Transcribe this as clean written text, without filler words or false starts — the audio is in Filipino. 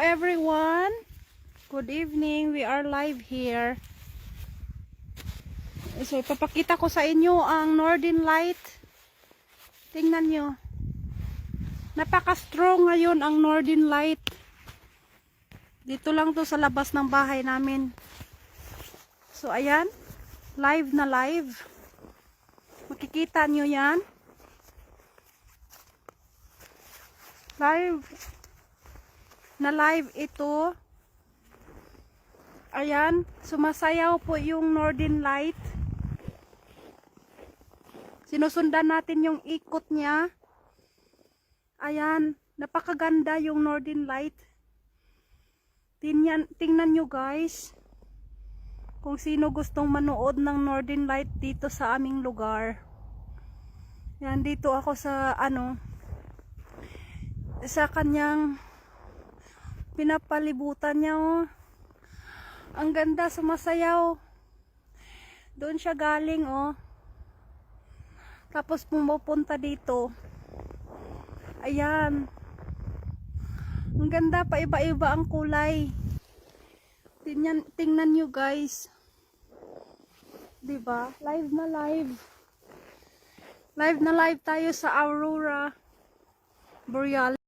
everyone. Good evening. We are live here. So, ipapakita ko sa inyo ang Northern Light. Tingnan nyo. Napaka-strong ngayon ang Northern Light. Dito lang to sa labas ng bahay namin. So, ayan. Live na live. Makikita nyo yan. Live na live ito. Ayan, sumasayaw po yung Northern Light. Sinusundan natin yung ikot niya. Ayan, napakaganda yung Northern Light. Tingnan nyo guys. Kung sino gustong manood ng Northern Light dito sa aming lugar. Yan, dito ako sa sa kanyang pinapalibutan niya, oh. Ang ganda, sumasayaw. Doon siya galing, oh. Tapos pumupunta dito. Ayan. Ang ganda, paiba-iba ang kulay. Tingnan nyo guys. Diba? Live na live. Live na live tayo sa Aurora Borealis.